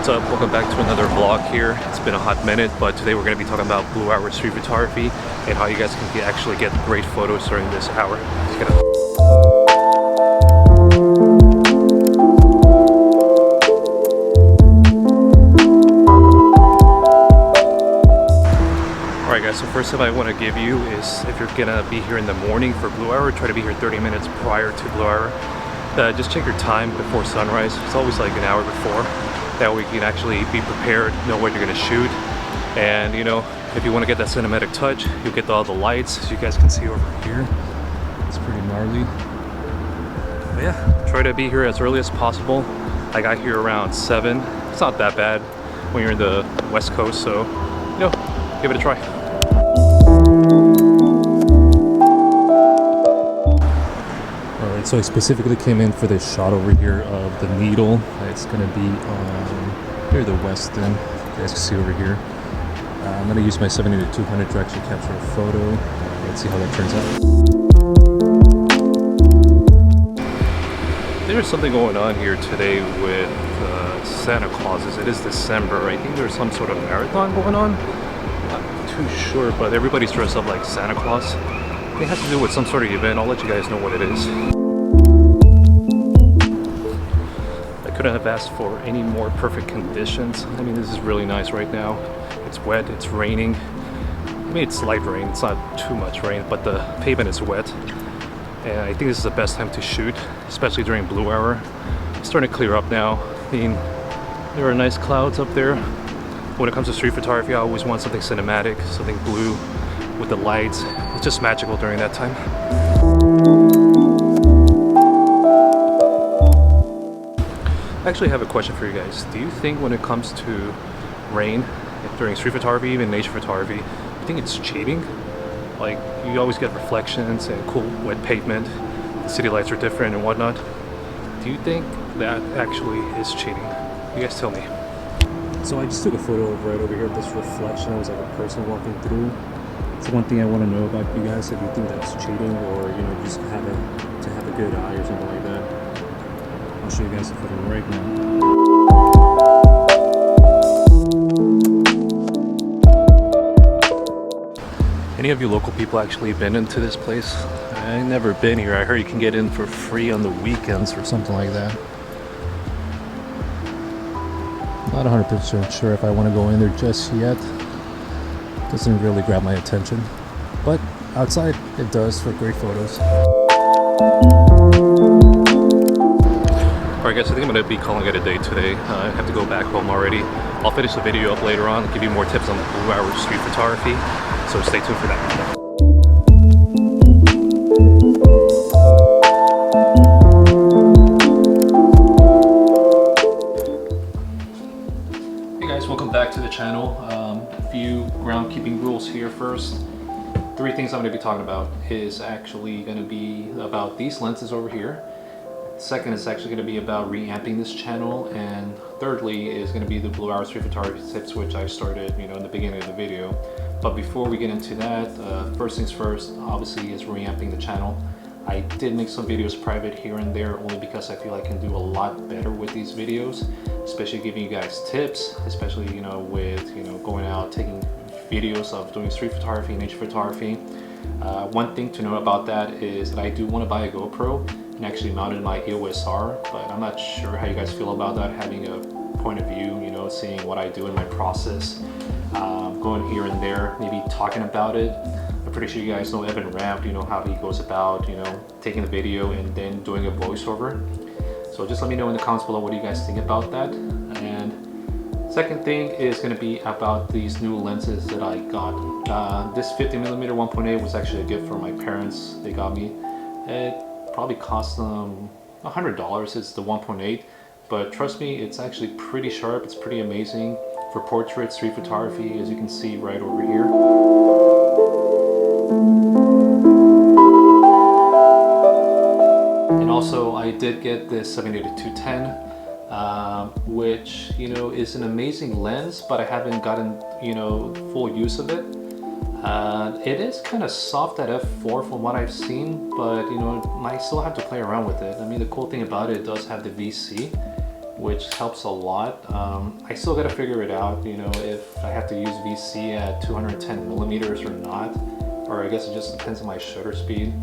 What's up? Welcome back to another vlog here. It's been a hot minute, but today we're going to be talking about blue hour street photography and how you guys can actually get great photos during this hour. Alright guys, so first tip I want to give you is if you're going to be here in the morning for blue hour, try to be here 30 minutes prior to blue hour. Just check your time before sunrise. It's always like an hour before. That way you can actually be prepared, know what you're going to shoot. And you know, if you want to get that cinematic touch, you'll get all the lights, as you guys can see over here. It's pretty gnarly. But yeah, try to be here as early as possible. I got here around 7. It's not that bad when you're in the West Coast, so you know, give it a try. Alright, so I specifically came in for this shot over here of the needle. It's going to be on near the west end, you guys can see over here. I'm going to use my 70-200 to actually capture a photo. Let's see how that turns out. There's something going on here today with Santa Clauses. It is December. I think there's some sort of marathon going on. Not too sure, but everybody's dressed up like Santa Claus. It has to do with some sort of event. I'll let you guys know what it is. I couldn't have asked for any more perfect conditions. I mean, this is really nice right now. It's wet, it's raining. I mean, it's light rain, it's not too much rain, but the pavement is wet. And I think this is the best time to shoot, especially during blue hour. It's starting to clear up now. I mean, there are nice clouds up there. When it comes to street photography, I always want something cinematic, something blue with the lights. It's just magical during that time. I actually have a question for you guys. Do you think when it comes to rain during street photography, even nature photography, you think it's cheating? Like, you always get reflections and cool wet pavement, the city lights are different and whatnot. Do you think that actually is cheating? You guys tell me. So I just took a photo of right over here, this reflection. It was like a person walking through. It's one thing I want to know about you guys, if you think that's cheating or, you know, just have a good eye or something like that. I'll show you guys the photo right now. Any of you local people actually been into this place? I've never been here. I heard you can get in for free on the weekends or something like that. Not 100% sure if I want to go in there just yet. Doesn't really grab my attention, but outside it does for great photos. Alright guys, I think I'm going to be calling it a day today. I have to go back home already. I'll finish the video up later on, give you more tips on blue hour street photography, so stay tuned for that. Welcome back to the channel. A few groundkeeping rules here first. 3 things I'm going to be talking about is actually going to be about these lenses over here. Second is actually going to be about reamping this channel, and thirdly is going to be the blue hour street photography tips, which I started, you know, in the beginning of the video. But before we get into that, first things first, obviously, is reamping the channel. I did make some videos private here and there only because I feel I can do a lot better with these videos, especially giving you guys tips, especially, you know, with, you know, going out, taking videos of doing street photography, nature photography. One thing to know about that is that I do want to buy a GoPro and actually mount it in my EOS R, but I'm not sure how you guys feel about that, having a point of view, you know, seeing what I do in my process, going here and there, maybe talking about it. I'm pretty sure you guys know Evan Ramp, you know, how he goes about, you know, taking the video and then doing a voiceover. So just let me know in the comments below what do you guys think about that. And second thing is going to be about these new lenses that I got. This 50mm 1.8 was actually a gift from my parents. They got me. It probably cost them $100. It's the 1.8, but trust me, it's actually pretty sharp. It's pretty amazing for portrait, street photography, as you can see right over here. And also I did get this 70-210, which, you know, is an amazing lens, but I haven't gotten, you know, full use of it. It is kind of soft at f4 from what I've seen, but you know, I still have to play around with it. I mean, the cool thing about it does have the VC, which helps a lot. I still got to figure it out, you know, if I have to use VC at 210 millimeters or not, or I guess it just depends on my shutter speed.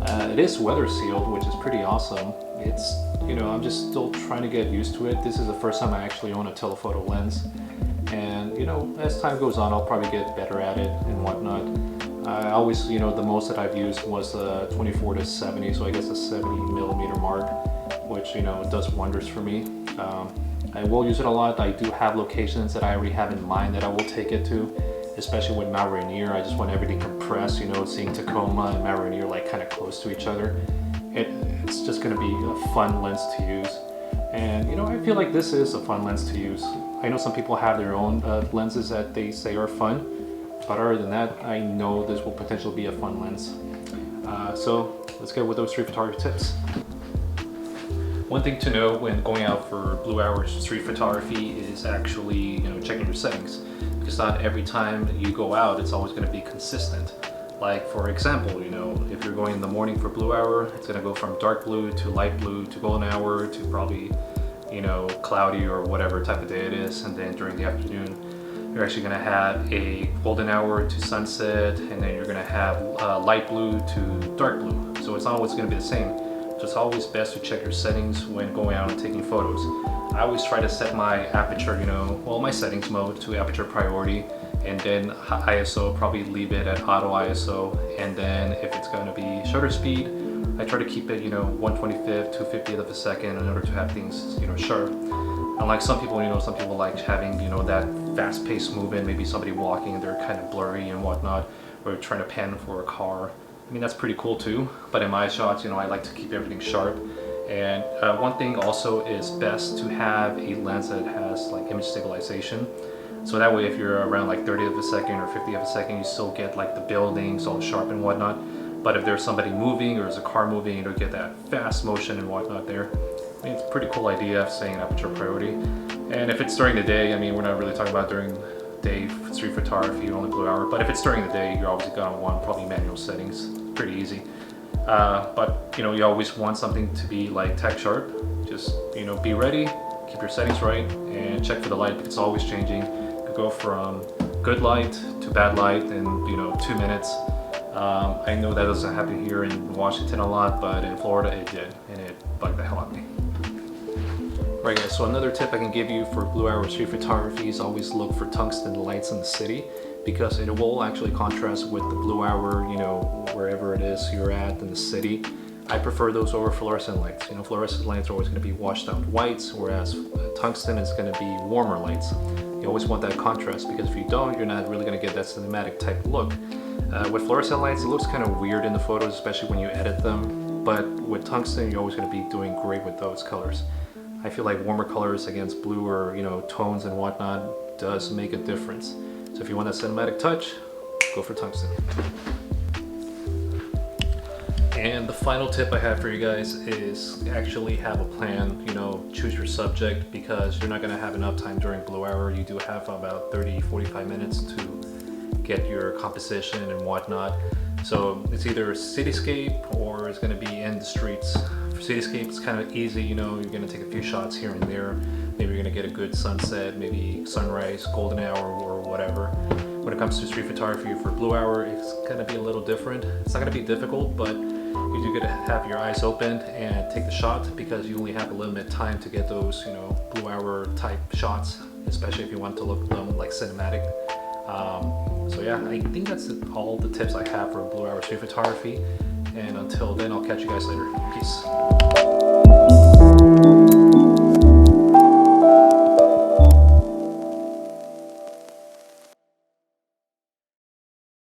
It is weather sealed, which is pretty awesome. It's, you know, I'm just still trying to get used to it. This is the first time I actually own a telephoto lens. And, you know, as time goes on, I'll probably get better at it and whatnot. I always, you know, the most that I've used was 24 to 70, so I guess a 70 millimeter mark, which, you know, does wonders for me. I will use it a lot. I do have locations that I already have in mind that I will take it to, especially with Mount Rainier. I just want everything compressed, you know, seeing Tacoma and Mount Rainier like kind of close to each other. It's just going to be a fun lens to use. And, you know, I feel like this is a fun lens to use. I know some people have their own lenses that they say are fun, but other than that, I know this will potentially be a fun lens. So let's get with those street photography tips. One thing to know when going out for blue hour street photography is actually, you know, checking your settings, because not every time you go out it's always going to be consistent. Like, for example, you know, if you're going in the morning for blue hour, it's going to go from dark blue to light blue to golden hour to probably, you know, cloudy or whatever type of day it is. And then during the afternoon, you're actually going to have a golden hour to sunset, and then you're going to have light blue to dark blue. So it's not always going to be the same. So it's always best to check your settings when going out and taking photos. I always try to set my aperture, you know, well, my settings mode to aperture priority, and then ISO, probably leave it at auto ISO. And then if it's going to be shutter speed, I try to keep it, you know, 1/25, 2/50th of a second in order to have things, you know, sharp. Unlike some people, you know, some people like having, you know, that fast-paced movement, maybe somebody walking and they're kind of blurry and whatnot, or trying to pan for a car. I mean, that's pretty cool too, but in my shots, you know, I like to keep everything sharp. And one thing also is best to have a lens that has like image stabilization. So that way, if you're around like 30th of a second or 50th of a second, you still get like the buildings all sharp and whatnot. But if there's somebody moving or there's a car moving, you don't get that fast motion and whatnot there. I mean, it's a pretty cool idea of saying aperture priority. And if it's during the day, I mean, we're not really talking about during day street photography, only blue hour, but if it's during the day, you're obviously gonna want probably manual settings. Pretty easy. But you know, you always want something to be like tack sharp. Just, you know, be ready, keep your settings right, and check for the light. It's always changing. You could go from good light to bad light in, you know, 2 minutes. I know that doesn't happen here in Washington a lot, but in Florida it did, and it bugged the hell out of me. Right guys, so another tip I can give you for blue hour street photography is always look for tungsten lights in the city, because it will actually contrast with the blue hour, you know, wherever it is you're at in the city. I prefer those over fluorescent lights. You know, fluorescent lights are always going to be washed out whites, whereas tungsten is going to be warmer lights. You always want that contrast, because if you don't, you're not really going to get that cinematic type look. With fluorescent lights, it looks kind of weird in the photos, especially when you edit them, but with tungsten, you're always going to be doing great with those colors. I feel like warmer colors against blue or, you know, tones and whatnot does make a difference. So if you want that cinematic touch, go for tungsten. And the final tip I have for you guys is actually have a plan, you know, choose your subject, because you're not going to have enough time during blue hour. You do have about 30-45 minutes to get your composition and whatnot. So it's either a cityscape or it's going to be in the streets. For cityscape, it's kind of easy, you know, you're going to take a few shots here and there. Maybe you're going to get a good sunset, maybe sunrise, golden hour, or whatever. When it comes to street photography for blue hour, it's going to be a little different. It's not going to be difficult, but you do get to have your eyes open and take the shot, because you only have a limited time to get those, you know, blue hour type shots, especially if you want to look them like cinematic. So yeah, I think that's all the tips I have for blue hour street photography. And until then, I'll catch you guys later. Peace.